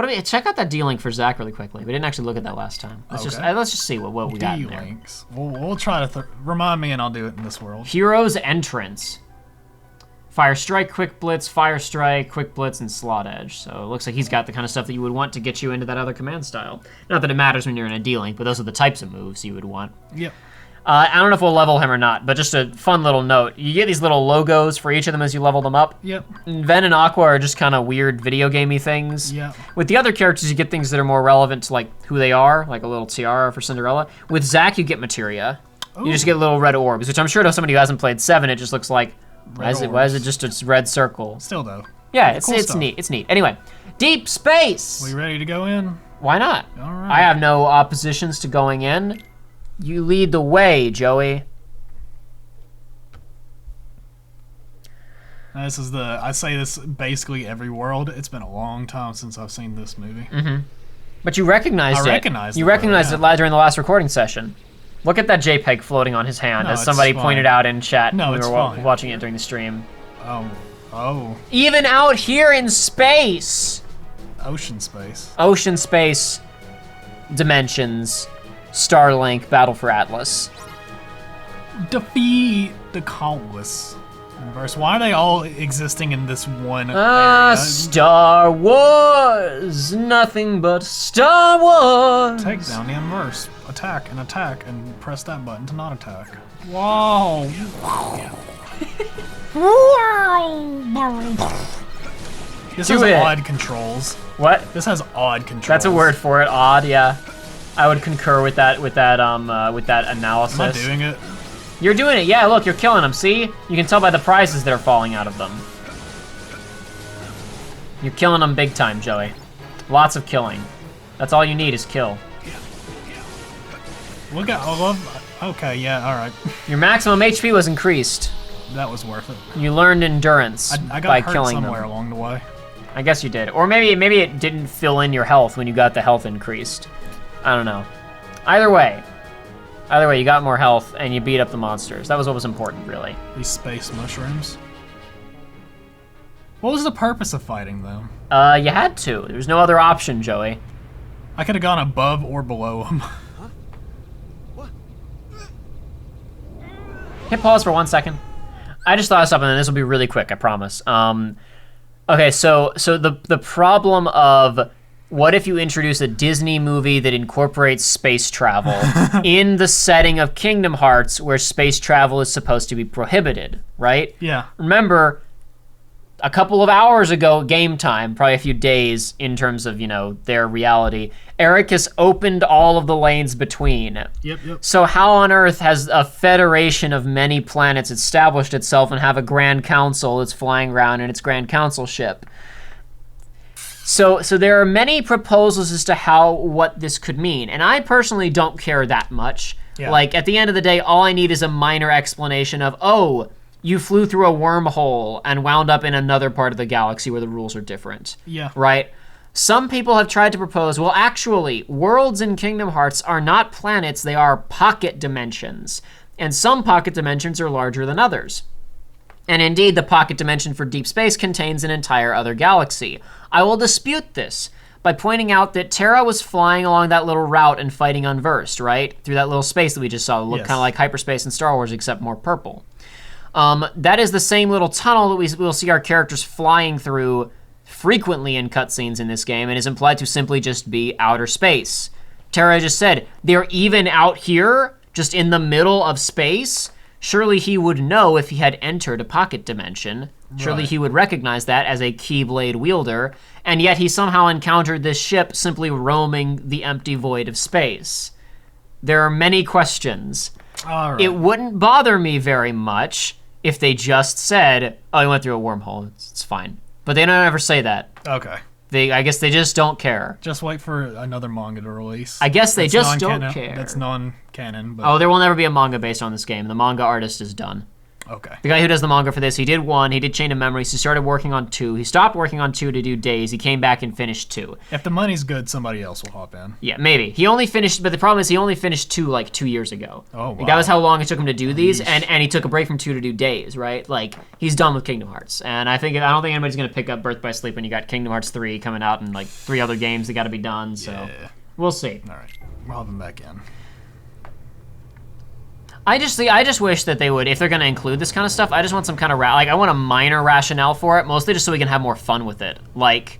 What do we check out that D-Link for Zach really quickly? We didn't actually look at that last time. Let's just see what we got in there. D-Links. We'll try to remind me, and I'll do it in this world. Heroes entrance. Fire Strike, Quick Blitz, Fire Strike, Quick Blitz, and Slot Edge. So it looks like he's got the kind of stuff that you would want to get you into that other command style. Not that it matters when you're in a D-Link, but those are the types of moves you would want. Yep. I don't know if we'll level him or not, but just a fun little note. You get these little logos for each of them as you level them up. Yep. Ven and Aqua are just kind of weird video gamey things. Yeah. With the other characters, you get things that are more relevant to like who they are, like a little tiara for Cinderella. With Zack, you get materia. Ooh. You just get little red orbs, which I'm sure to somebody who hasn't played 7, it just looks like, why is it just a red circle? Still though. Yeah, it's neat. It's neat. Anyway, deep space. We ready to go in? Why not? All right. I have no oppositions to going in. You lead the way, Joey. This is I say this basically every world. It's been a long time since I've seen this movie. Mm-hmm. But you recognized it. I recognized it. You recognized it during the last recording session. Look at that JPEG floating on his hand, as somebody pointed out in chat when we were watching it during the stream. Oh. Even out here in space. Ocean space. Ocean space. Dimensions. Starlink. Battle for Atlas. Defeat the countless universe. Why are they all existing in this one area? Star Wars. Nothing but Star Wars. Take down the inverse. Attack, and press that button to not attack. Whoa. This has odd controls. What? This has odd controls. That's a word for it. Odd, yeah. I would concur with that analysis. Am I doing it? You're doing it. Yeah, look, you're killing them. See? You can tell by the prizes that are falling out of them. You're killing them big time, Joey. Lots of killing. That's all you need is kill. Look at okay, yeah, all right. Your maximum HP was increased. That was worth it. You learned endurance I got by hurt killing somewhere them. along the way. I guess you did. Or maybe it didn't fill in your health when you got the health increased. I don't know. Either way, you got more health and you beat up the monsters. That was what was important, really. These space mushrooms. What was the purpose of fighting them? You had to. There was no other option, Joey. I could have gone above or below them. Hit pause for 1 second. I just thought of something, and this will be really quick, I promise. Okay, so the problem of what if you introduce a Disney movie that incorporates space travel in the setting of Kingdom Hearts, where space travel is supposed to be prohibited, right? Yeah. Remember, a couple of hours ago, game time, probably a few days in terms of, their reality, Eric has opened all of the lanes between. Yep. So how on earth has a federation of many planets established itself and have a Grand Council that's flying around in its Grand Council ship? So there are many proposals as to what this could mean, and I personally don't care that much. Yeah. Like, at the end of the day, all I need is a minor explanation of, you flew through a wormhole and wound up in another part of the galaxy where the rules are different. Yeah. Right? Some people have tried to propose, well, actually, worlds in Kingdom Hearts are not planets, they are pocket dimensions. And some pocket dimensions are larger than others. And indeed, the pocket dimension for deep space contains an entire other galaxy. I will dispute this by pointing out that Terra was flying along that little route and fighting unversed, right? Through that little space that we just saw. It looked kind of like hyperspace in Star Wars, except more purple. That is the same little tunnel that we will see our characters flying through frequently in cutscenes in this game, and is implied to simply just be outer space. Terra just said, they're even out here, just in the middle of space? Surely he would know if he had entered a pocket dimension. Surely he would recognize that as a Keyblade wielder, and yet he somehow encountered this ship simply roaming the empty void of space. There are many questions. All right. It wouldn't bother me very much if they just said, he went through a wormhole, it's fine. But they don't ever say that. Okay. I guess they just don't care. Just wait for another manga to release. I guess they just don't care. That's non-canon. But there will never be a manga based on this game. The manga artist is done. Okay. The guy who does the manga for this, he did 1, he did Chain of Memories, he started working on 2, he stopped working on 2 to do Days, he came back and finished 2. If the money's good, somebody else will hop in. Yeah, maybe. He only finished, but the problem is he only finished 2 like 2 years ago. Oh, wow. Like, that was how long it took him to do these, and he took a break from 2 to do Days, right? Like, he's done with Kingdom Hearts. And I don't think anybody's gonna pick up Birth by Sleep when you got Kingdom Hearts 3 coming out and like 3 other games that gotta be done, so Yeah. we'll see. Alright. We're hopping back in. I just wish that they would, if they're gonna include this kind of stuff, I just want some kind of I want a minor rationale for it, mostly just so we can have more fun with it. Like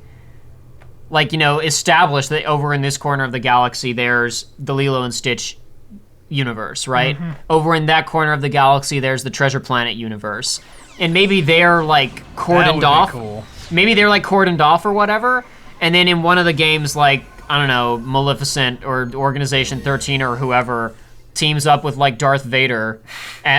you know, establish that over in this corner of the galaxy, there's the Lilo and Stitch universe, right? Over in that corner of the galaxy, there's the Treasure Planet universe, and maybe they're like cordoned off. Cool. Maybe they're like cordoned off or whatever, and then in one of the games, like I don't know, Maleficent or Organization 13 or whoever teams up with like Darth Vader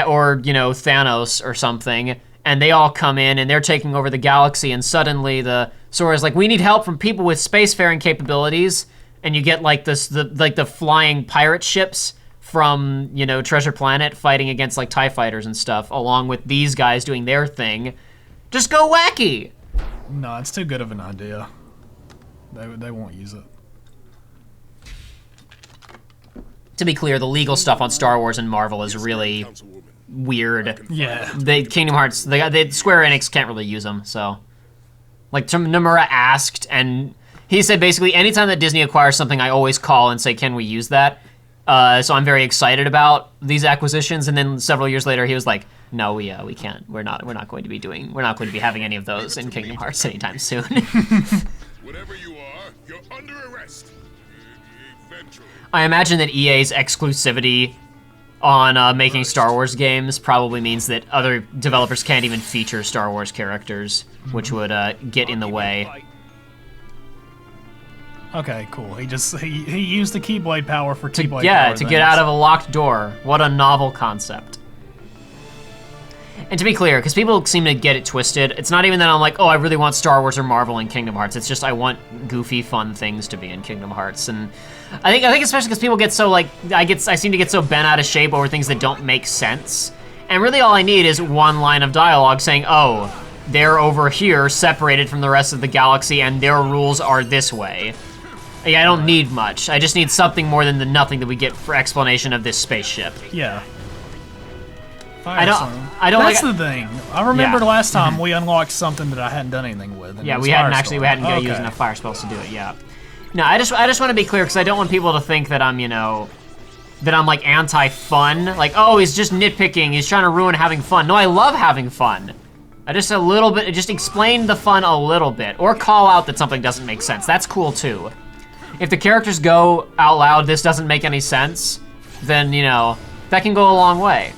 or, you know, Thanos or something, and they all come in and they're taking over the galaxy, and suddenly the Sora's like, we need help from people with spacefaring capabilities, and you get like the flying pirate ships from, you know, Treasure Planet fighting against like TIE fighters and stuff, along with these guys doing their thing. Just go wacky! No, it's too good of an idea. They won't use it. To be clear, the legal stuff on Star Wars and Marvel is really weird. Yeah. The Kingdom Hearts, the Square Enix can't really use them, so. Like, Nomura asked, and he said basically, anytime that Disney acquires something, I always call and say, can we use that? So I'm very excited about these acquisitions, and then several years later, he was like, no, we can't. We're not going to be having any of those in Kingdom Hearts anytime soon. Whatever you are, you're under arrest. Eventually. I imagine that EA's exclusivity on making Star Wars games probably means that other developers can't even feature Star Wars characters, which would get in the way. Okay, cool. He used the Keyblade power for Keyblade power. Yeah, to get out of a locked door. What a novel concept. And to be clear, because people seem to get it twisted, it's not even that I'm like, oh, I really want Star Wars or Marvel in Kingdom Hearts. It's just I want goofy, fun things to be in Kingdom Hearts. And I think especially because people get so like, I seem to get so bent out of shape over things that don't make sense. And really all I need is one line of dialogue saying, oh, they're over here separated from the rest of the galaxy and their rules are this way. Yeah, I don't need much. I just need something more than the nothing that we get for explanation of this spaceship. Yeah. I don't That's like, the thing. I remember the last time we unlocked something that I hadn't done anything with. And yeah, it was we hadn't Firestorm. got used enough fire spells to do it. Yeah. No, I just want to be clear because I don't want people to think that I'm, you know, that I'm like anti-fun. Like, oh, he's just nitpicking. He's trying to ruin having fun. No, I love having fun. I just explain the fun a little bit, or call out that something doesn't make sense. That's cool too. If the characters go out loud, this doesn't make any sense, then, you know, that can go a long way.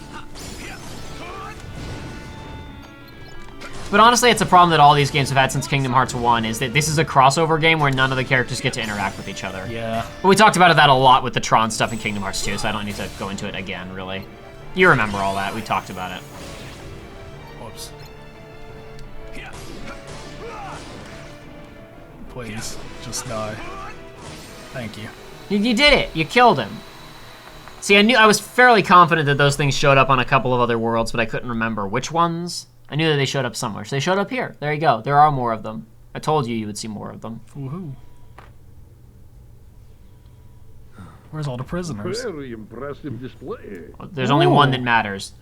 But honestly, it's a problem that all these games have had since Kingdom Hearts 1, is that this is a crossover game where none of the characters get to interact with each other. Yeah. But we talked about that a lot with the Tron stuff in Kingdom Hearts 2, so I don't need to go into it again, really. You remember all that, we talked about it. Whoops. Please, just die. Thank you. You did it, you killed him. See, I was fairly confident that those things showed up on a couple of other worlds, but I couldn't remember which ones. I knew that they showed up somewhere, so they showed up here. There you go. There are more of them. I told you would see more of them. Woohoo. Where's all the prisoners? Very impressive display. There's only one that matters.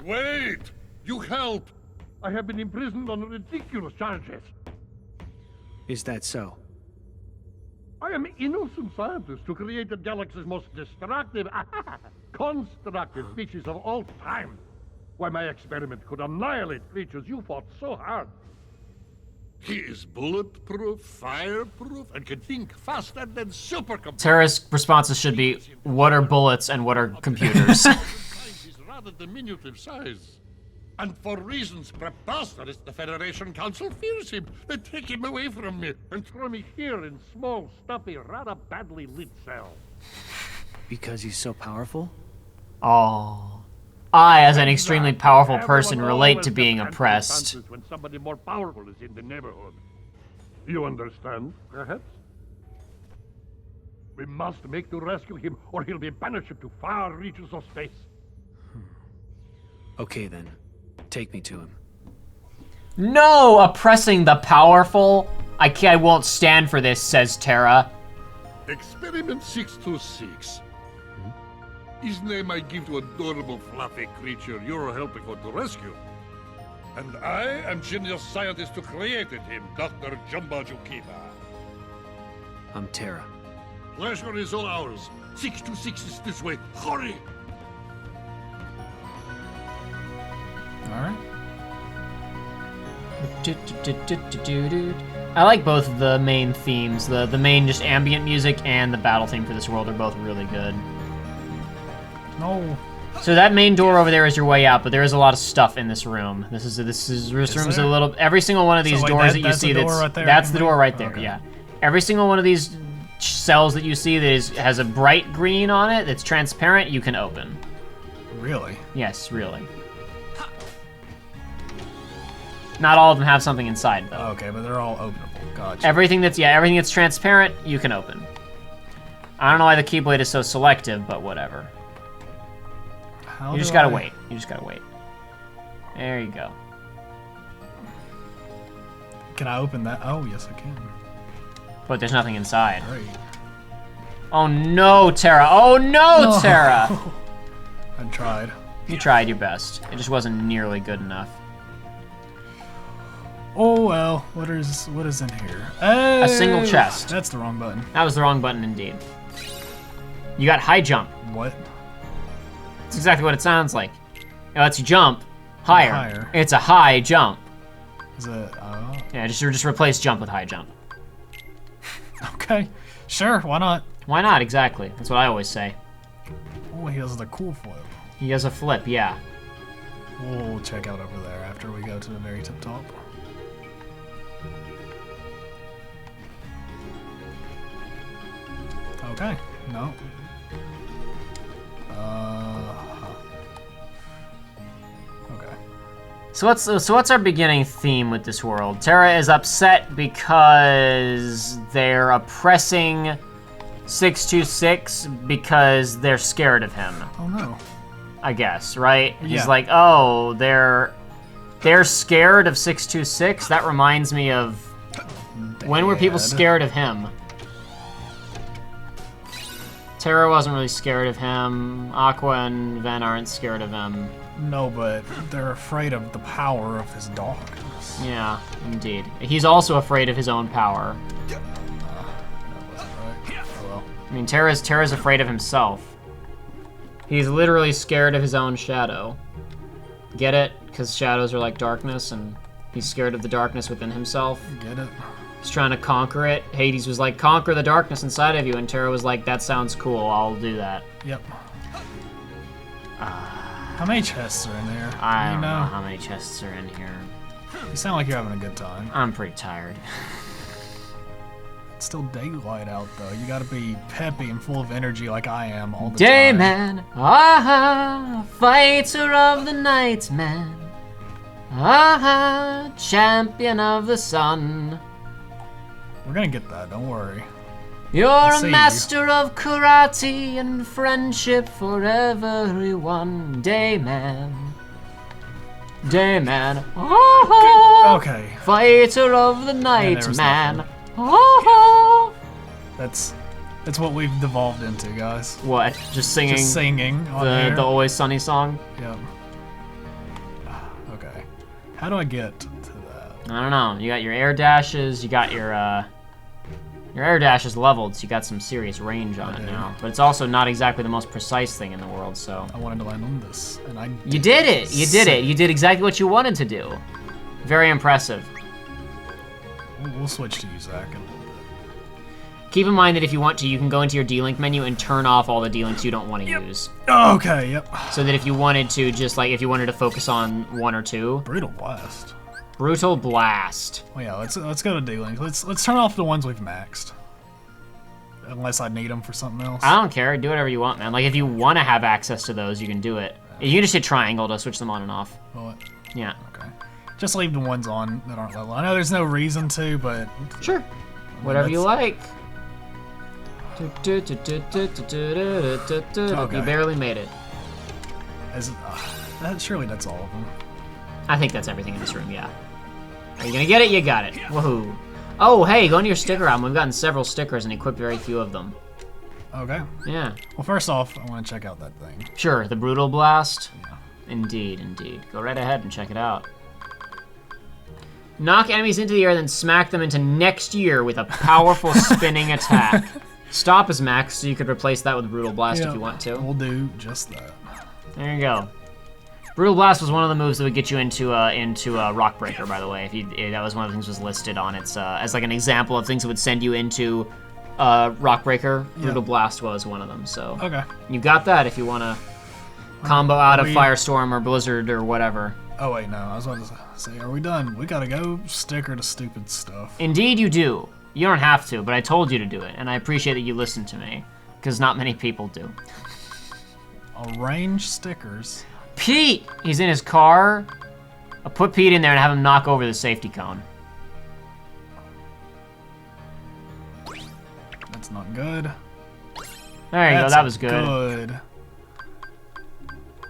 Wait! You help! I have been imprisoned on ridiculous charges. Is that so? I am innocent scientist who created the galaxy's most destructive, constructive species of all time. Why, my experiment could annihilate creatures you fought so hard. He is bulletproof, fireproof, and can think faster than supercomputers. Terra's responses should be, what are bullets and what are computers? His rather diminutive size. And for reasons preposterous, the Federation Council fears him. They take him away from me and throw me here in small, stuffy, rather badly lit cell. Because he's so powerful? Oh. I, as an extremely powerful person, relate to being oppressed. When somebody more powerful is in the neighborhood. You understand, perhaps? We must make to rescue him, or he'll be banished to far reaches of space. Okay then, take me to him. No, oppressing the powerful. I won't stand for this, says Terra. Experiment 626. His name I give to adorable fluffy creature you're helping her to rescue. And I am genius scientist who created him, Dr. Jumba. I'm Terra. Pleasure is all ours. 626 is this way. Hurry! Alright. I like both of the main themes. The main just ambient music and the battle theme for this world are both really good. No. So that main door over there is your way out, but there is a lot of stuff in this room. This room's a little. Every single one of these doors that you see, that's the door right there. Okay. Yeah, every single one of these cells that you see that has a bright green on it, that's transparent, you can open. Really? Yes, really. Not all of them have something inside though. Okay, but they're all openable. Gotcha. Everything that's transparent, you can open. I don't know why the Keyblade is so selective, but whatever. You just gotta wait. You just gotta wait. There you go. Can I open that? Oh, yes, I can. But there's nothing inside. Great. Oh no, Terra! Oh no, Terra! I tried. You tried your best. It just wasn't nearly good enough. Oh well, what is in here? Hey, A single chest. That's the wrong button. That was the wrong button indeed. You got high jump. What? That's exactly what it sounds like. It lets you jump higher. Higher. It's a high jump. Is it? Yeah, just replace jump with high jump. Okay, sure. Why not? Why not? Exactly. That's what I always say. Oh, he has the cool flip. He has a flip, yeah. We'll check out over there after we go to the very tip top. Okay. No. Okay. So what's our beginning theme with this world? Terra is upset because they're oppressing 626 because they're scared of him. Oh no. I guess, right? Yeah. He's like, oh, they're scared of 626. That reminds me of when were people Dad. scared of him? Terra wasn't really scared of him. Aqua and Ven aren't scared of him. No, but they're afraid of the power of his darkness. Yeah, indeed. He's also afraid of his own power. That wasn't right. Oh well. I mean, Terra's afraid of himself. He's literally scared of his own shadow. Get it? Because shadows are like darkness, and he's scared of the darkness within himself. Get it? He's trying to conquer it. Hades was like, conquer the darkness inside of you, and Terra was like, that sounds cool, I'll do that. Yep. How many chests are in there? I You don't know how many chests are in here. You sound like you're having a good time. I'm pretty tired. It's still daylight out though. You gotta be peppy and full of energy like I am all the Day time. man, ah, fighter of the night man, ah, champion of the sun. We're gonna get that, don't worry. You're I see a you. master of karate and friendship for everyone. Day man, ah, Okay. fighter of the night there was man. nothing. Ah. That's what we've devolved into, guys. What? Just singing, Just singing on the here. Always Sunny song? Yep. Okay. How do I get to that? I don't know. You got your air dashes. You got your air dash is leveled, so you got some serious range on it do. now. But it's also not exactly the most precise thing in the world. So I wanted to land on this, and I you did it. You did it. You did exactly what you wanted to do. Very impressive. We'll switch to you, Zach, in a little bit. Keep in mind that if you want to, you can go into your D-Link menu and turn off all the D-Links you don't want to use. Okay, yep. So that if you wanted to, just like if you wanted to focus on one or two. Brutal Blast. Brutal Blast. Well, yeah, let's go to D-Link. Let's turn off the ones we've maxed. Unless I need them for something else. I don't care. Do whatever you want, man. Like if you want to have access to those, you can do it. You can just hit triangle to switch them on and off. What? Yeah. Okay. Just leave the ones on that aren't level. I know there's no reason to, but Sure. Whatever you like. You barely made it. there's Surely that's all of them. I think that's everything in this room, yeah. Are you gonna get it? You got it. Woohoo. Oh, hey, go into your sticker album. We've gotten several stickers and equipped very few of them. Okay. Yeah. Well, first off, I want to check out that thing. Sure, the Brutal Blast. Yeah. Indeed, indeed. Go right ahead and check it out. Knock enemies into the air, then smack them into next year with a powerful spinning attack. Stop is max, so you could replace that with Brutal Blast if you want to. We'll do just that. There you go. Brutal Blast was one of the moves that would get you into Rock Breaker, by the way. That was one of the things that was listed on its as like an example of things that would send you into Rock Breaker. Brutal Blast was one of them. So okay, you got that if you want to combo out of Firestorm or Blizzard or whatever. Oh wait, no, I was about to say, are we done? We gotta go sticker to stupid stuff. Indeed, you do. You don't have to, but I told you to do it, and I appreciate that you listened to me, because not many people do. Arrange stickers. Pete! He's in his car. I'll put Pete in there and have him knock over the safety cone. That's not good. There you go, that was good.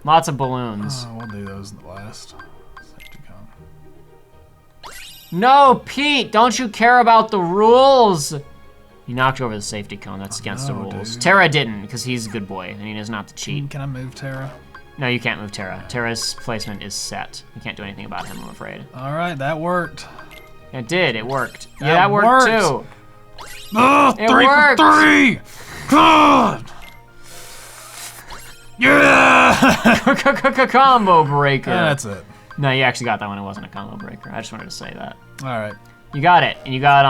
Lots of balloons. We'll do those last. Safety cone. No, Pete! Don't you care about the rules? He knocked over the safety cone. That's against the rules. Dude. Terra didn't, because he's a good boy, and he does not to cheat. Can I move Terra? No, you can't move Terra. Terra's placement is set. You can't do anything about him, I'm afraid. Alright, that worked. It did, it worked. Yeah, that worked too. Oh, It 3 worked. for 3! God! Yeah! Combo breaker. Yeah, that's it. No, you actually got that one. It wasn't a combo breaker. I just wanted to say that. Alright. You got it, and you got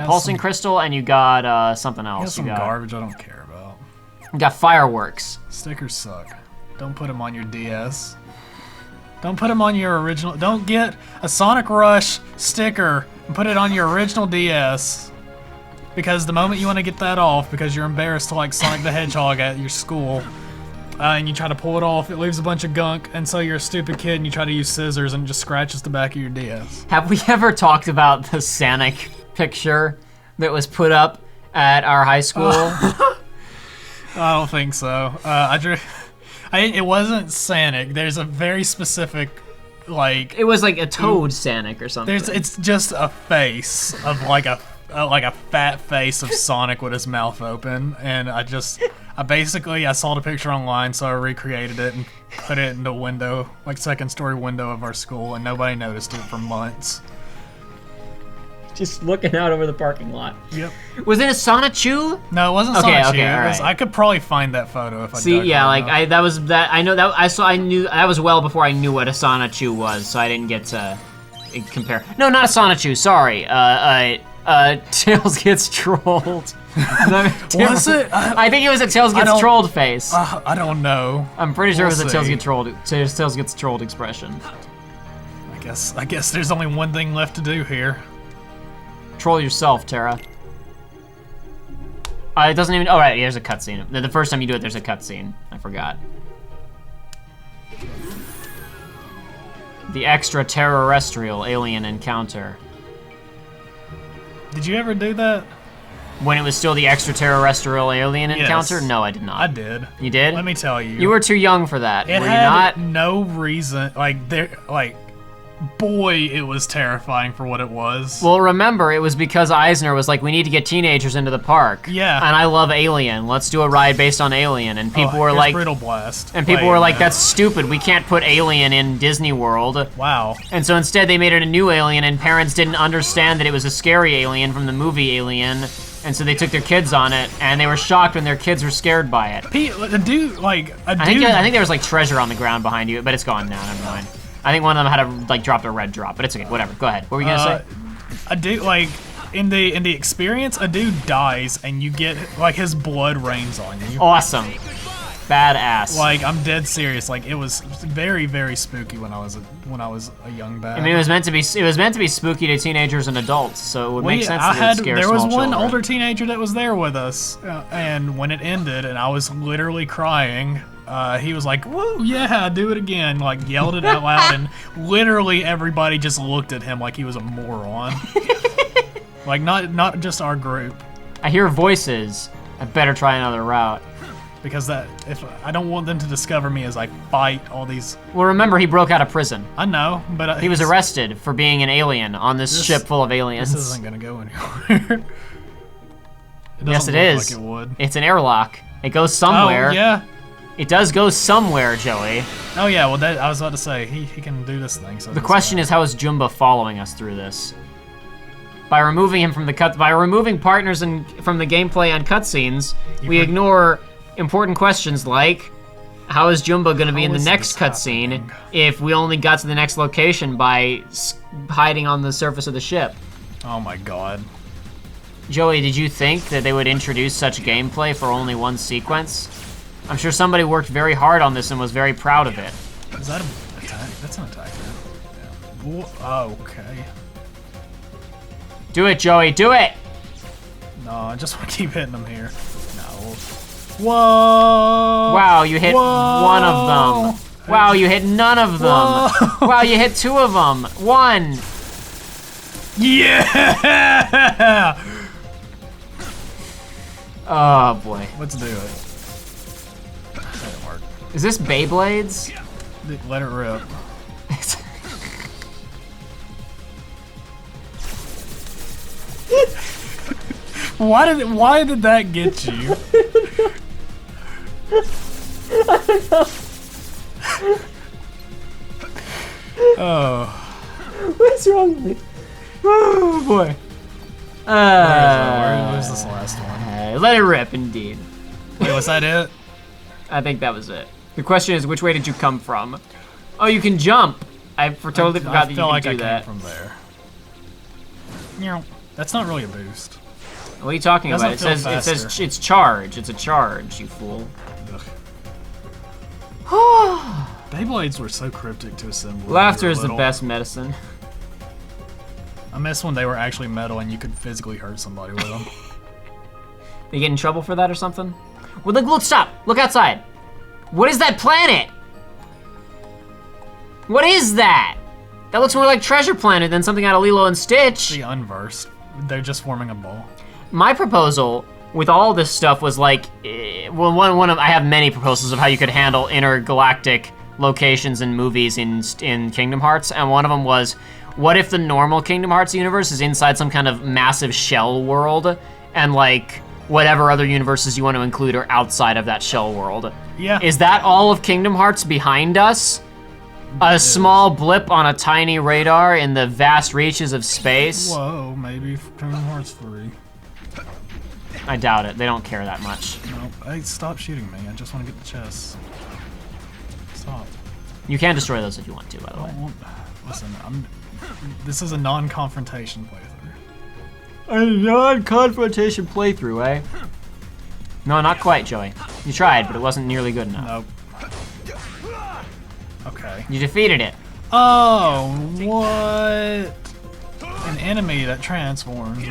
pulsing some- crystal, and you got something else. Here's some garbage I don't care about. You got fireworks. Stickers suck. Don't put them on your DS. Don't put them on your original. Don't get a Sonic Rush sticker and put it on your original DS. Because the moment you want to get that off, because you're embarrassed to like Sonic the Hedgehog at your school, and you try to pull it off, it leaves a bunch of gunk, and so you're a stupid kid and you try to use scissors and it just scratches the back of your DS. Have we ever talked about the Sonic picture that was put up at our high school? I don't think so. It wasn't Sonic. There's a very specific, like. It was like a Toad Sonic or something. It's just a face of like a fat face of Sonic with his mouth open, and I saw the picture online, so I recreated it and put it in the window, like second story window of our school, and nobody noticed it for months. Just looking out over the parking lot. Yep. Was it a Sonichu? No, it wasn't Okay, Sonic. okay, all right. I could probably find that photo if I See, dug yeah, hard like enough. I knew that was well before I knew what a Sonichu was, so I didn't get to compare. No, not a Sonichu. Sorry. Tails gets trolled. Was it? I think it was a Tails gets trolled face. I don't know. I'm pretty sure it was a We'll Tails see. gets trolled. Tails gets trolled expression. I guess there's only one thing left to do here. Troll yourself, Terra. It doesn't even. Oh right, there's a cutscene. The first time you do it, there's a cutscene. I forgot. The extraterrestrial alien encounter. Did you ever do that? When it was still the extraterrestrial alien Yes. encounter? No, I did not. I did. You did? Let me tell you. You were too young for that. It were you had not? no reason. Boy, it was terrifying for what it was. Well, remember, it was because Eisner was like, we need to get teenagers into the park. Yeah. And I love Alien. Let's do a ride based on Alien. And people were here's like, Brutal Blast. and people Wait were a like, minute. that's stupid. We can't put Alien in Disney World. Wow. And so instead they made it a new Alien, and parents didn't understand that it was a scary alien from the movie Alien. And so they took their kids on it, and they were shocked when their kids were scared by it. Pete, a dude, like, a I dude. think there was like treasure on the ground behind you, but it's gone now. Never mind. I think one of them had to like drop a red drop, but it's okay. Whatever. Go ahead. What were you gonna say? A dude, like, in the experience, a dude dies, and you get, like, his blood rains on you. Awesome. Badass. Like, I'm dead serious. Like, it was very, very spooky when I was a young bat. I mean, it was meant to be spooky to teenagers and adults, so it would make sense that it would scare there was small one children. older teenager that was there with us, and when it ended, and I was literally crying. He was like, "Whoa, yeah, do it again!" Like yelled it out loud, and literally everybody just looked at him like he was a moron. Like not just our group. I hear voices. I better try another route. Because if I don't want them to discover me as I fight all these. Well, remember, he broke out of prison. I know, but He was arrested for being an alien on this ship full of aliens. This isn't gonna go anywhere. Yes, it look is. like it would. It's an airlock. It goes somewhere. Oh yeah. It does go somewhere, Joey. Oh yeah. Well, I was about to say he can do this thing. So The question is, how is Jumba following us through this? By removing him from by removing partners from the gameplay and cutscenes, we ignore important questions like, how is Jumba going to be in the next cutscene if we only got to the next location by hiding on the surface of the ship? Oh my god. Joey, did you think that they would introduce such gameplay for only one sequence? I'm sure somebody worked very hard on this and was very proud of it. Is that an attack? That's an attack. Yeah. Oh, okay. Do it, Joey, do it! No, I just want to keep hitting them here. No. Whoa! Wow, you hit one of them. Wow, you hit none of them. Whoa. Wow, you hit two of them. One. Yeah! Oh boy. Let's do it. That didn't work. Is this Beyblades? Let it rip. Why did that get you? Oh. What's wrong with me? Oh boy. Where's this last one? Let it rip, indeed. Wait, was that it? I think that was it. The question is, which way did you come from? Oh, you can jump. I totally forgot that you feel can like do I that. came from there. That's not really a boost. What are you talking about? It Doesn't says feel faster. it's charge. It's a charge, you fool. Beyblades were so cryptic to assemble. Laughter is the best medicine. I miss when they were actually metal and you could physically hurt somebody with them. They get in trouble for that or something? Well, look, stop! Look outside! What is that planet? What is that? That looks more like Treasure Planet than something out of Lilo and Stitch. The unversed. They're just forming a ball. My proposal with all this stuff was like, I have many proposals of how you could handle intergalactic locations and movies in Kingdom Hearts, and one of them was, what if the normal Kingdom Hearts universe is inside some kind of massive shell world, and like whatever other universes you want to include are outside of that shell world? Yeah. Is that all of Kingdom Hearts behind us? A small blip on a tiny radar in the vast reaches of space? Whoa, maybe Kingdom Hearts 3. I doubt it. They don't care that much. No, hey, stop shooting me. I just want to get the chest. Stop. You can destroy those if you want to, by the way. Listen, this is a non-confrontation playthrough. A non-confrontation playthrough, eh? No, not quite, Joey. You tried, but it wasn't nearly good enough. Nope. Okay. You defeated it. Oh, what? An enemy that transforms.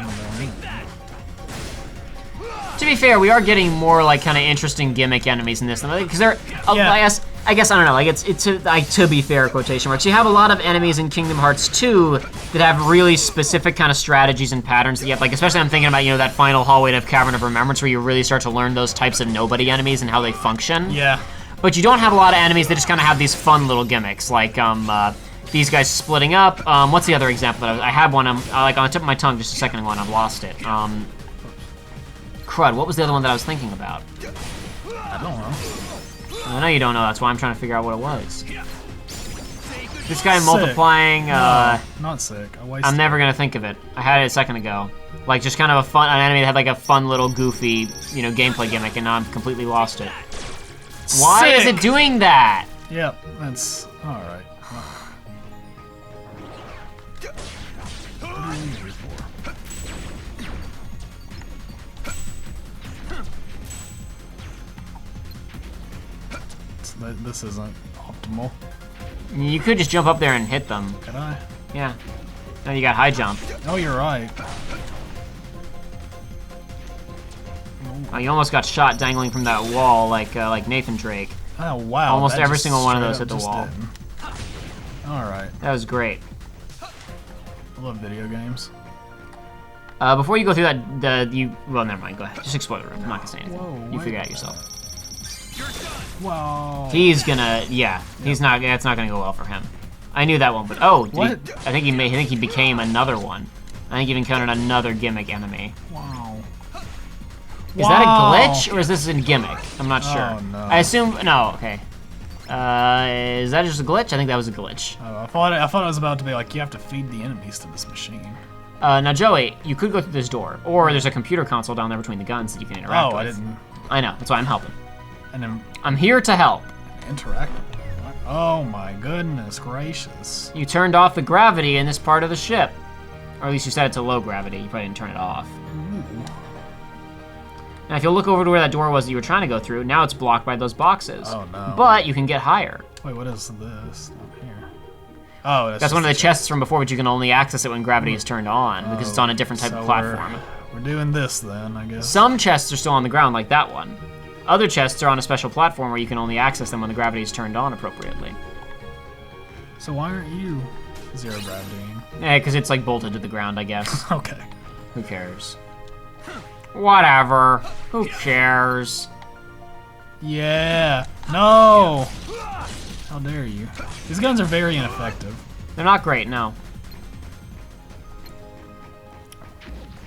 To be fair, we are getting more like kind of interesting gimmick enemies in this, because they're. Yeah. I guess I don't know. Like it's like, to be fair, quotation marks. You have a lot of enemies in Kingdom Hearts 2 that have really specific kind of strategies and patterns that you have. Like especially I'm thinking about that final hallway of Cavern of Remembrance where you really start to learn those types of nobody enemies and how they function. Yeah. But you don't have a lot of enemies that just kind of have these fun little gimmicks, like these guys splitting up. What's the other example that I had one? Like on the tip of my tongue just a second ago, and I've lost it. Crud, what was the other one that I was thinking about? I don't know. I know you don't know, that's why I'm trying to figure out what it was. This guy Sick. multiplying, No, not sick. I wasted. I'm never gonna think of it. I had it a second ago. Like just kind of an enemy that had like a fun little goofy, gameplay gimmick, and now I've completely lost it. Why is it doing that? Yep, that's alright. This isn't optimal. You could just jump up there and hit them. Can I? Yeah. No, you got high jump. Oh, you're right. Oh, you almost got shot dangling from that wall like Nathan Drake. Oh, wow. Almost that every just single one of straight those up hit the just wall. didn't. Alright. That was great. I love video games. Before you go through that, well, never mind. Go ahead. Just explore the room. I'm not gonna say anything. Whoa, You wait figure it a out yourself. Whoa. He's gonna, yeah. He's not. It's not gonna go well for him. I knew that one, but oh, What? I think he became another one. I think he encountered another Gimmick enemy. Wow. Is that a glitch or is this a Gimmick? I'm not sure. Oh, no. I assume no. Okay. Is that just a glitch? I think that was a glitch. Oh, I thought it was about to be like you have to feed the enemies to this machine. Now, Joey, you could go through this door, or there's a computer console down there between the guns that you can interact with. I didn't. I know. That's why I'm helping. And then I'm here to help. interact. Oh my goodness gracious. You turned off the gravity in this part of the ship. Or at least you set it to low gravity. You probably didn't turn it off. Ooh. Now, if you look over to where that door was that you were trying to go through, now it's blocked by those boxes. Oh, no. But you can get higher. Wait, what is this up here? Oh, That's one of the chests from before, but you can only access it when gravity is turned on because it's on a different type so of platform. We're doing this then, I guess. Some chests are still on the ground, like that one. Other chests are on a special platform where you can only access them when the gravity is turned on appropriately. So why aren't you zero gravity? Yeah, because it's like bolted to the ground, I guess. Okay. Who cares? Whatever. Who cares? Yeah. No. How dare you? These guns are very ineffective. They're not great, no.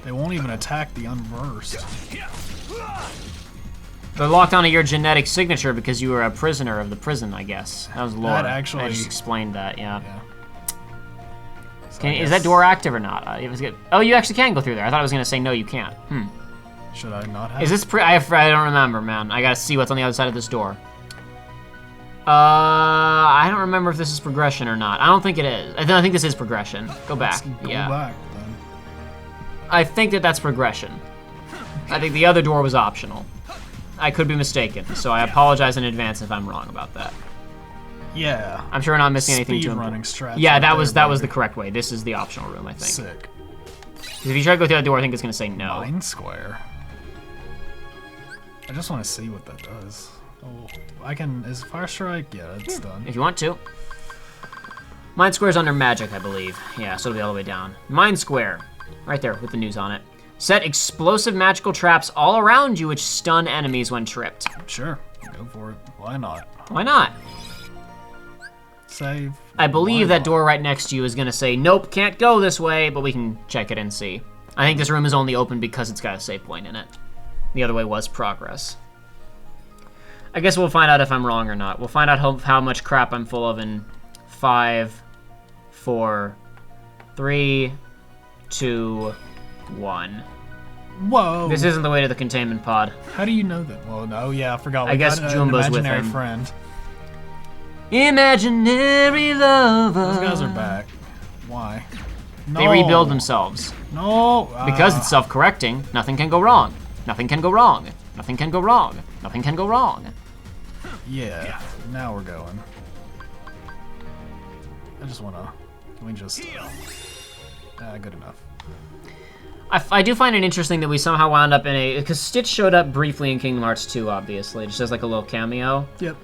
They won't even attack the unversed. They're locked onto your genetic signature because you were a prisoner of the prison, I guess. That was lore. That actually- I just explained that, yeah. Yeah. So Can, I is that guess- door active or not? Oh, you actually can go through there. I thought I was gonna say no, you can't. Should I not have? Is this I don't remember, man. I gotta see what's on the other side of this door. I don't remember if this is progression or not. I don't think it is. I think this is progression. Go back. Go Yeah. back then. I think that's progression. I think the other door was optional. I could be mistaken, so I apologize in advance if I'm wrong about that. Yeah. I'm sure we're not missing anything too Speedrunning important. strats. Yeah, right that there, was the baby. correct way. This is the optional room, I think. Sick. 'Cause if you try to go through that door, I think it's gonna say no. Mind Square. I just want to see what that does. Oh, I can. Is Fire Strike? Yeah, it's done. If you want to. Mind Square's under magic, I believe. Yeah, so it'll be all the way down. Mind Square. Right there with the news on it. Set explosive magical traps all around you which stun enemies when tripped. Sure, go for it. Why not? Why not? Save. I believe Why that not? door right next to you is gonna say, nope, can't go this way, but we can check it and see. I think this room is only open because it's got a save point in it. The other way was progress. I guess we'll find out if I'm wrong or not. We'll find out how much crap I'm full of in 5, 4, 3, 2, 1. Whoa. This isn't the way to the containment pod. How do you know that? Well, no, yeah, I forgot. I We guess got Jumba's an with imaginary him. friend. Imaginary lover. Those guys are back. Why? No. They rebuild themselves. No. Because it's self-correcting, nothing can go wrong. Nothing can go wrong. Nothing can go wrong. Nothing can go wrong. Yeah. Now we're going. I just wanna. Can we just? Good enough. I do find it interesting that we somehow wound up in a... Because Stitch showed up briefly in Kingdom Hearts 2, obviously. Just as like a little cameo. Yep.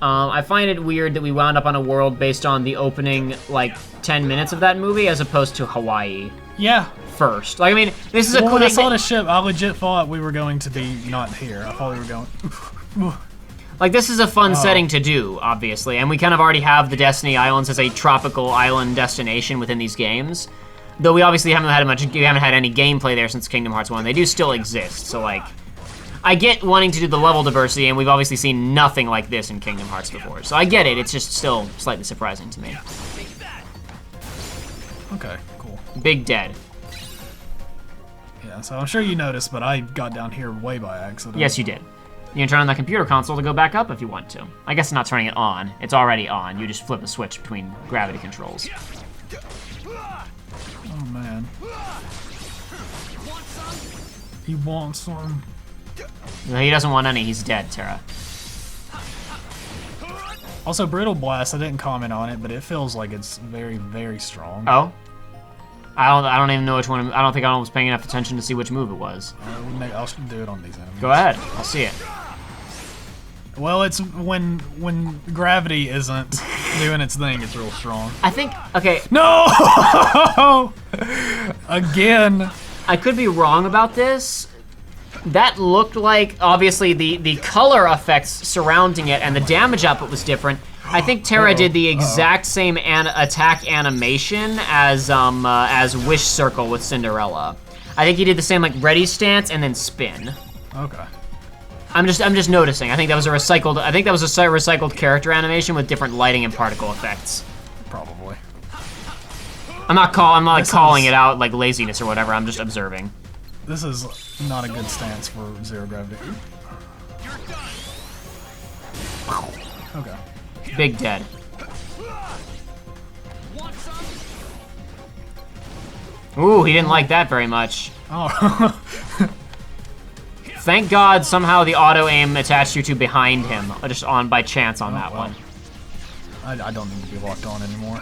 I find it weird that we wound up on a world based on the opening, like, 10 minutes of that movie as opposed to Hawaii Yeah. first. Like, I mean, this is a Well, cool... when I saw the ship, I legit thought we were going to be not here. I thought we were going. Like, this is a fun setting to do, obviously, and we kind of already have the Destiny Islands as a tropical island destination within these games. Though we obviously haven't had any gameplay there since Kingdom Hearts 1. They do still exist, so like, I get wanting to do the level diversity, and we've obviously seen nothing like this in Kingdom Hearts before. So I get it, it's just still slightly surprising to me. Okay, cool. Big Dead. Yeah, so I'm sure you noticed, but I got down here way by accident. Yes, you did. You can turn on that computer console to go back up if you want to. I guess not turning it on. It's already on. You just flip a switch between gravity controls. Oh man. He wants some. No, he doesn't want any. He's dead, Terra. Also, Brittle Blast, I didn't comment on it, but it feels like it's very, very strong. Oh? I don't even know which one. I don't think I was paying enough attention to see which move it was. I'll do it on these enemies. Go ahead. I'll see it. Well, it's when gravity isn't doing its thing, it's real strong. I think, okay, No! Again. I could be wrong about this, That looked like, obviously, the color effects surrounding it and the damage output was different. I think Terra did the exact same attack animation as Wish Circle with Cinderella. I think he did the same like ready stance and then spin. Okay. I'm just noticing. I think that was a recycled character animation with different lighting and particle effects. Probably. I'm not calling it out like laziness or whatever. I'm just observing. This is not a good stance for zero gravity. Okay. Big dead. Ooh, he didn't like that very much. Oh. Thank God somehow the auto aim attached you to behind him, just on by chance on that one. I don't need to be locked on anymore.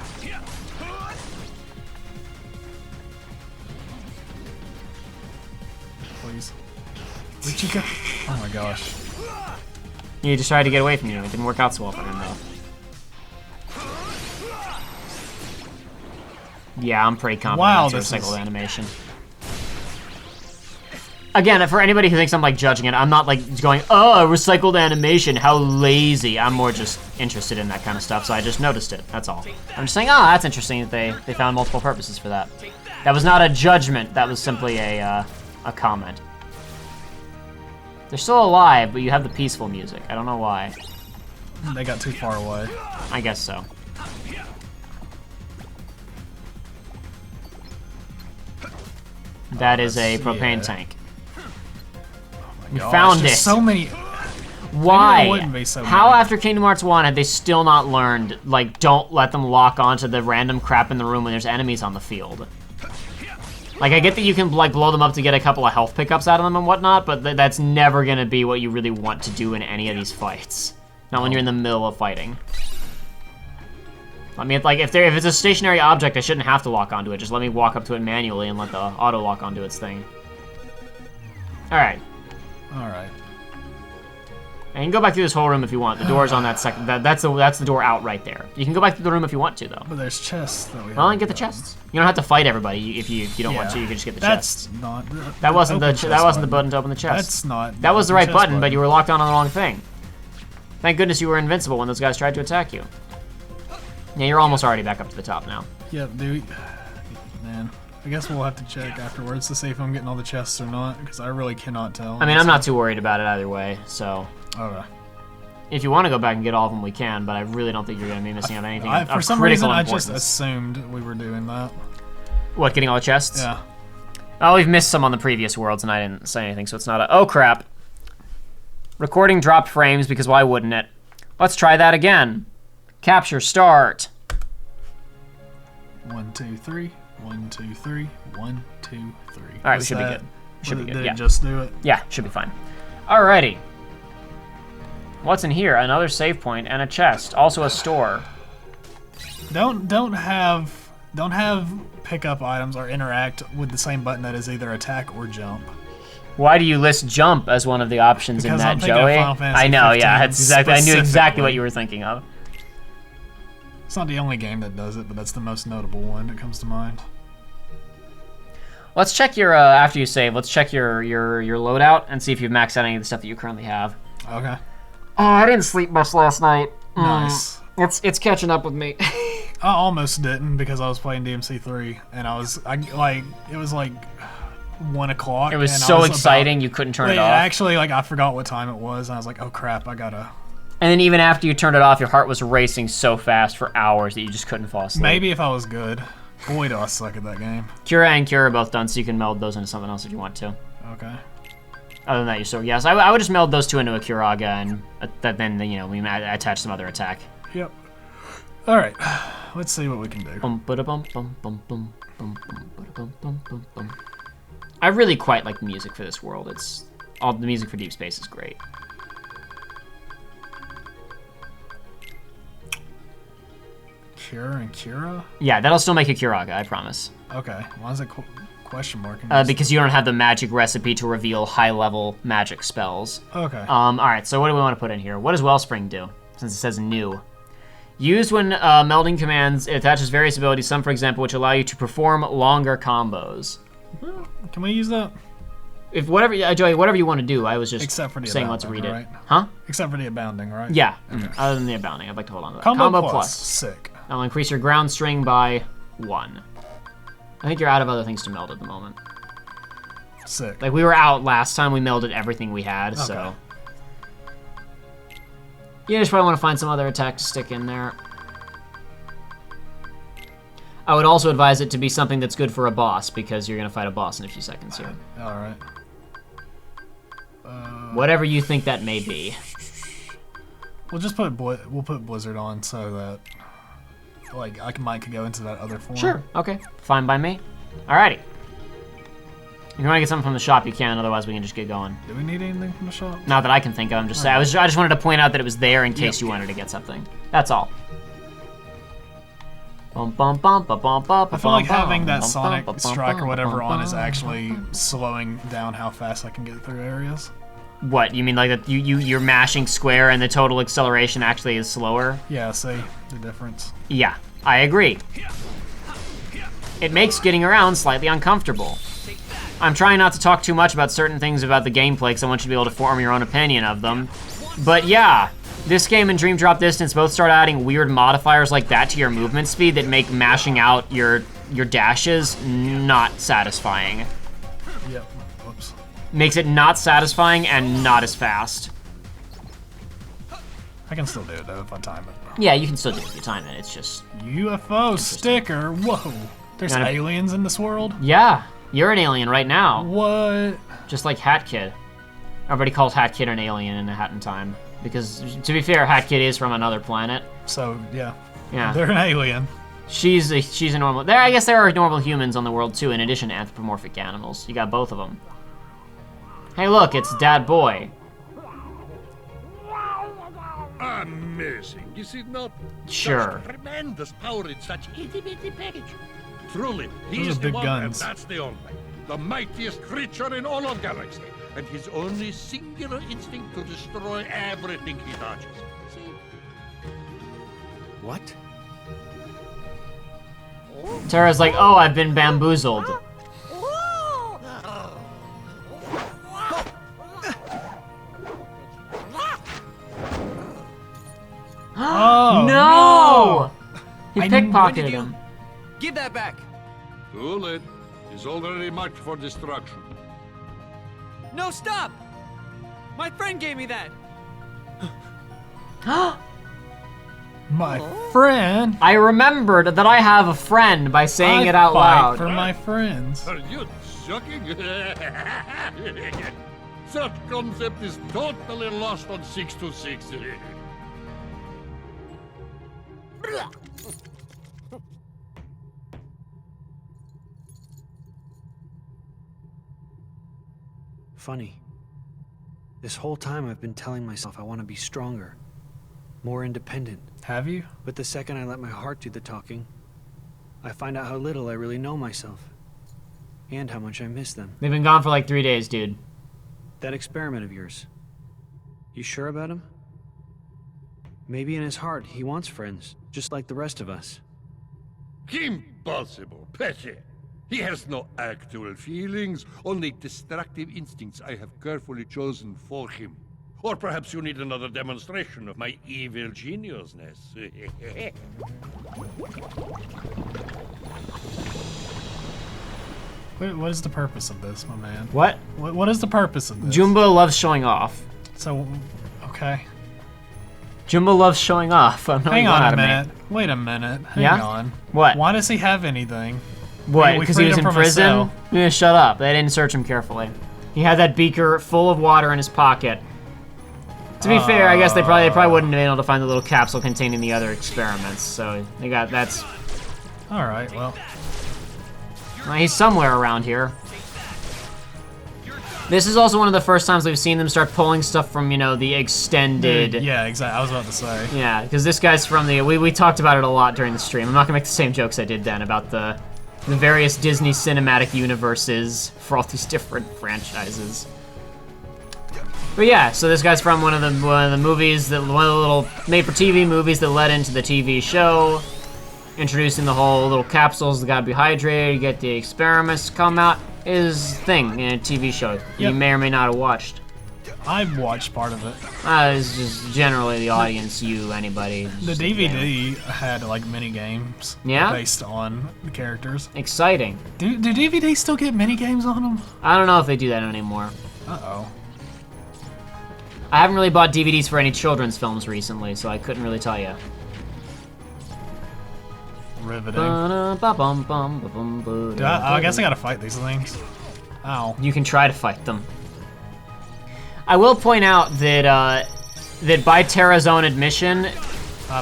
Please. Where'd you go? Oh my gosh. He just tried to get away from you. It didn't work out so well for him though. Yeah, I'm pretty confident that's a recycled animation. Again, for anybody who thinks I'm like judging it, I'm not like going, oh, recycled animation, how lazy. I'm more just interested in that kind of stuff, so I just noticed it, that's all. I'm just saying, oh, that's interesting that they found multiple purposes for that. That was not a judgment, that was simply a comment. They're still alive, but you have the peaceful music. I don't know why. They got too far away. I guess so. That is a propane tank. We found it. So many. Why? Wouldn't be so How many. after Kingdom Hearts 1 have they still not learned, like, don't let them lock onto the random crap in the room when there's enemies on the field? Like, I get that you can, like, blow them up to get a couple of health pickups out of them and whatnot, but that's never gonna be what you really want to do in any of these fights. Not when you're in the middle of fighting. I mean, like, if it's a stationary object, I shouldn't have to lock onto it. Just let me walk up to it manually and let the auto lock onto its thing. Alright. Alright. And you can go back through this whole room if you want. The door's on that second. That's the door out right there. You can go back through the room if you want to, though. But there's chests that we Well, then get the chests. You don't have to fight everybody if you don't want to. You can just get the chests. That's not. That wasn't the button to open the chest. That's not. That was the right button, but you were locked on the wrong thing. Thank goodness you were invincible when those guys tried to attack you. Yeah, you're almost already back up to the top now. Yeah, dude. Man, I guess we'll have to check afterwards to see if I'm getting all the chests or not, because I really cannot tell. I mean, I'm not too worried about it either way, so. Okay. If you want to go back and get all of them, we can, but I really don't think you're going to be missing out on anything of For some critical reason, I importance. just assumed we were doing that. What, getting all the chests? Yeah. Oh, we've missed some on the previous worlds, and I didn't say anything, so it's not a... Oh, crap. Recording dropped frames, because why wouldn't it? Let's try that again. Capture, start. 1, 2, 3. 1, 2, 3. 1, 2, 3. All right, we should be good. We should be good, Did yeah. it just do it? Yeah, should be fine. Alrighty. What's in here? Another save point and a chest. Also a store. Don't have pickup items or interact with the same button that is either attack or jump. Why do you list jump as one of the options Because in that, I'm thinking of Joey? Final Fantasy I know, 15 yeah, that's exactly. I knew exactly specifically. what you were thinking of. It's not the only game that does it, but that's the most notable one that comes to mind. Let's check your after you save. Let's check your loadout and see if you've maxed out any of the stuff that you currently have. Okay. Oh, I didn't sleep much last night. Nice. It's catching up with me. I almost didn't because I was playing DMC3 and it was like 1 o'clock. It was and I so was exciting you couldn't turn it off. Actually, like I forgot what time it was and I was like, oh crap, I gotta. And then even after you turned it off, your heart was racing so fast for hours that you just couldn't fall asleep. Maybe if I was good. Boy, do I suck at that game. Cura and Cure are both done, so you can meld those into something else if you want to. Okay. Other than that, you're so yes, I would just meld those two into a Curaga and then we might attach some other attack. Yep. All right. Let's see what we can do. Bum, ba-da-bum, bum, bum, bum, bum, bum, ba-da-bum, bum, bum, bum. I really quite like the music for this world. It's all the music for Deep Space is great. Cure and Cura? Yeah, that'll still make a Curaga, I promise. Okay. Why is it question mark? Because you don't have the magic recipe to reveal high-level magic spells. Okay. All right, so what do we want to put in here? What does Wellspring do, since it says new? Used when melding commands, it attaches various abilities, some, for example, which allow you to perform longer combos. Can we use that? If whatever, Joey, whatever you want to do, I was just Except for the saying let's read abounding, it. right? Huh? Except for the abounding, right? Yeah. Other than the abounding, I'd like to hold on to that. Combo plus. Sick. That'll increase your ground string by 1. I think you're out of other things to meld at the moment. Sick. Like, we were out last time, we melded everything we had, so. You just probably want to find some other attack to stick in there. I would also advise it to be something that's good for a boss, because you're going to fight a boss in a few seconds here. Alright. Whatever you think that may be. We'll just put Blizzard on so that, like, Mike could go into that other form. Sure, okay. Fine by me. Alrighty. If you want to get something from the shop, you can, otherwise we can just get going. Do we need anything from the shop? Not that I can think of, I'm just saying. I just wanted to point out that it was there in case you wanted to get something. That's all. I feel like having that Sonic Strike or whatever on is actually slowing down how fast I can get through areas. What, you mean like that you're mashing square and the total acceleration actually is slower? Yeah, see the difference. Yeah, I agree. It makes getting around slightly uncomfortable. I'm trying not to talk too much about certain things about the gameplay because I want you to be able to form your own opinion of them. But yeah, this game and Dream Drop Distance both start adding weird modifiers like that to your movement speed that make mashing out your dashes not satisfying. Yep. Whoops. Makes it not satisfying and not as fast. I can still do it though if I time it. Yeah, you can still do it if you time it. It's just UFO sticker. Whoa. There's aliens in this world? Yeah, you're an alien right now. What? Just like Hat Kid. Everybody calls Hat Kid an alien in A Hat in Time. Because, to be fair, Hat Kid is from another planet. So, yeah. Yeah. They're an alien. She's a normal... I guess there are normal humans on the world, too, in addition to anthropomorphic animals. You got both of them. Hey, look, it's Dad Boy. Amazing, is it not? Sure. Such tremendous power in such itty-bitty package. Truly, he Those is are the big one, guns. and that's the only. The mightiest creature in all of galaxy, and his only singular instinct to destroy everything he touches. See? What? Terra's like, oh, I've been bamboozled. Oh, No! He I pickpocketed him. Give that back. Too late. He's already marked for destruction. No, stop! My friend gave me that. My friend. I remembered that I have a friend by saying it out fight loud. for my friends. Are you joking? Such concept is totally lost on 626. Funny. This whole time I've been telling myself I want to be stronger, more independent. Have you? But the second I let my heart do the talking, I find out how little I really know myself. And how much I miss them. They've been gone for like 3 days, dude. That experiment of yours. You sure about him? Maybe in his heart he wants friends, just like the rest of us. Impossible, Petty. He has no actual feelings, only destructive instincts I have carefully chosen for him. Or perhaps you need another demonstration of my evil geniusness. What is the purpose of this, my man? What? What is the purpose of this? Jumba loves showing off. So, okay. Jumba loves showing off. I'm not Hang going on out a of me. minute. Wait a minute. Hang Yeah? on. What? Why does he have anything? What? We Because he freed was him in from a prison? cell. Yeah, shut up. They didn't search him carefully. He had that beaker full of water in his pocket. To be fair, I guess they probably wouldn't have been able to find the little capsule containing the other experiments. So they got that's. All right. Well, He's somewhere around here. This is also one of the first times we've seen them start pulling stuff from, you know, the extended. yeah, exactly. I was about to say. Yeah, because this guy's from the. We talked about it a lot during the stream. I'm not gonna make the same jokes I did then about the various Disney cinematic universes for all these different franchises. But yeah, so this guy's from one of the movies one of the little made-for-TV movies that led into the TV show, introducing the whole little capsules that gotta be hydrated, get the experiments to come out. his thing in a TV show you Yep. may or may not have watched. I've watched part of it. It's just generally the audience, anybody. The just, DVD had like mini games. Yeah? Based on the characters. Exciting. Do DVDs still get mini games on them? I don't know if they do that anymore. Uh-oh. I haven't really bought DVDs for any children's films recently, so I couldn't really tell you. Riveting. I I guess I gotta fight these things. Ow. You can try to fight them. I will point out that that by Terra's own admission,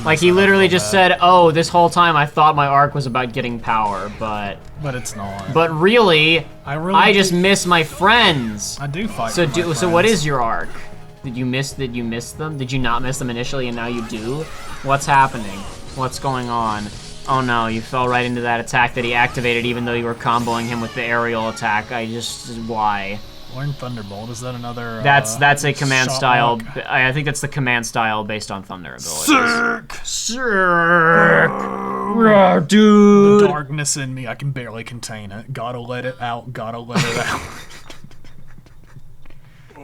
like he literally just said, "Oh, this whole time I thought my arc was about getting power, but it's not. But really, I just miss my friends." I do fight. So for my so what friends. is your arc? Did you miss them? Did you not miss them initially and now you do? What's happening? What's going on? Oh no, you fell right into that attack that he activated even though you were comboing him with the aerial attack. Why? Learn Thunderbolt. Is that another? That's a command shot style. lock? I think that's the command style based on Thunder abilities. Sick. Dude. The darkness in me, I can barely contain it. Gotta let it out. Gotta let it out.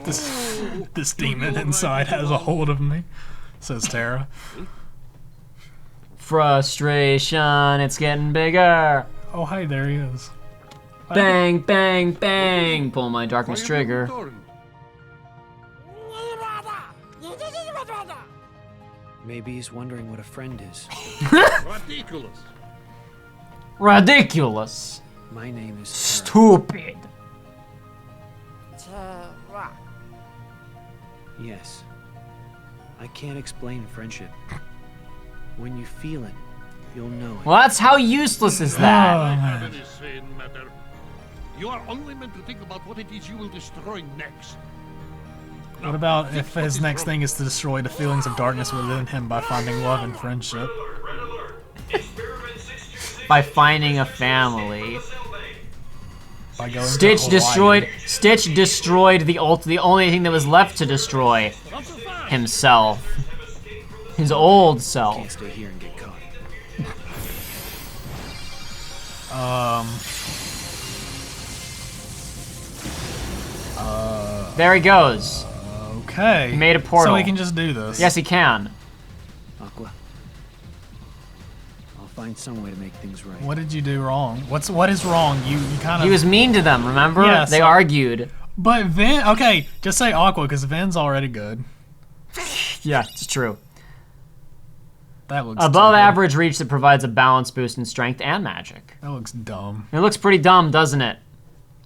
This demon inside has a hold of me, says Terra. Frustration, it's getting bigger. Oh, hey, there he is. Bang, bang, bang. Pull my darkness trigger. Maybe he's wondering what a friend is. Ridiculous. Ridiculous. My name is Stupid. Terra. Yes. I can't explain friendship. When you feel it, you'll know it. Well, that's how useless is that? Have any say in matter. You are only meant to think about what it is you will destroy next. What about if his next thing is to destroy the feelings of darkness within him by finding love and friendship? By finding a family. By going to Stitch Hawaii. destroyed the only thing that was left to destroy himself. His old self. Can't stay here and get caught. There he goes. Okay. He made a portal. So he can just do this. Yes, he can. Aqua. I'll find some way to make things right. What did you do wrong? What is wrong? You kind of. He was mean to them, remember? Yeah, they so- argued. But Vin. Okay, just say Aqua because Vin's already good. Yeah, it's true. That looks Above stupid. average reach that provides a balance boost in strength and magic. That looks dumb. It looks pretty dumb, doesn't it?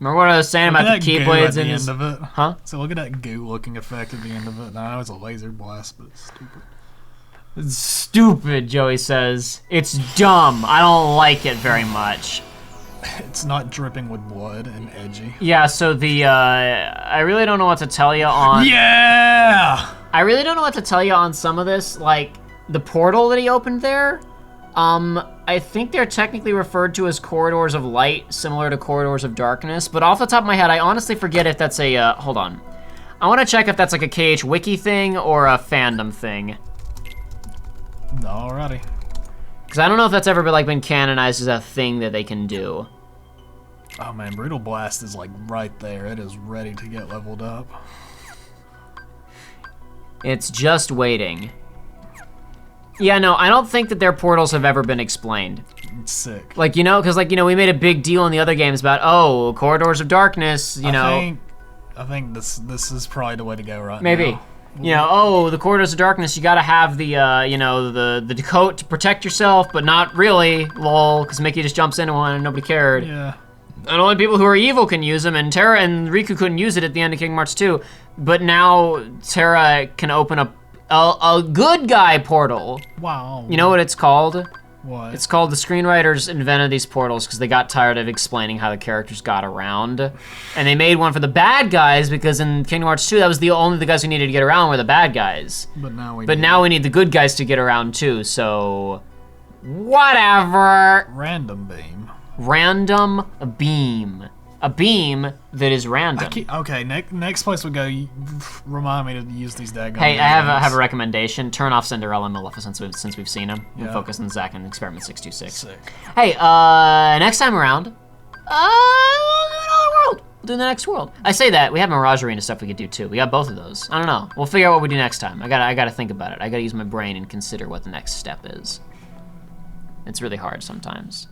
Remember what I was saying Look about at the that goo at Keyblades the in end his... of it. Huh? So look at that goo-looking effect at the end of it. Now it's a laser blast, but it's stupid. It's stupid, Joey says. It's dumb. I don't like it very much. It's not dripping with blood and edgy. Yeah, so the, I really don't know what to tell you on... Yeah! I really don't know what to tell you on some of this. Like, the portal that he opened there, I think they're technically referred to as corridors of light, similar to corridors of darkness, but off the top of my head, I honestly forget if that's a, hold on. I want to check if that's like a KH Wiki thing or a fandom thing. Alrighty. Because I don't know if that's ever been canonized as a thing that they can do. Oh man, Brutal Blast is like right there. It is ready to get leveled up. It's just waiting. Yeah, no, I don't think that their portals have ever been explained. It's sick. Like, you know, because, like, you know, we made a big deal in the other games about, oh, corridors of darkness, you know. I think this is probably the way to go right Maybe. now. You know, oh, the corridors of darkness, you gotta have the, you know, the coat to protect yourself, but not really, lol, because Mickey just jumps into one and nobody cared. Yeah. And only people who are evil can use them, and Terra and Riku couldn't use it at the end of Kingdom Hearts 2, but now Terra can open up a good guy portal. Wow. You know what it's called? What? It's called the screenwriters invented these portals because they got tired of explaining how the characters got around. And they made one for the bad guys because in Kingdom Hearts 2, that was only the guys who needed to get around were the bad guys. But now we need the good guys to get around too, so... Whatever! Random beam. Random beam. A beam that is random. Okay, next place we go, remind me to use these daggone Hey, I names. have a recommendation. Turn off Cinderella and Maleficent since we've seen them. And Yeah. focus on Zack and Experiment 626. Sick. Hey, next time around, we'll do another We'll do the next world. I say that, we have Mirage Arena stuff we could do too. We got both of those. I don't know. We'll figure out what we do next time. I gotta think about it. I gotta use my brain and consider what the next step is. It's really hard sometimes.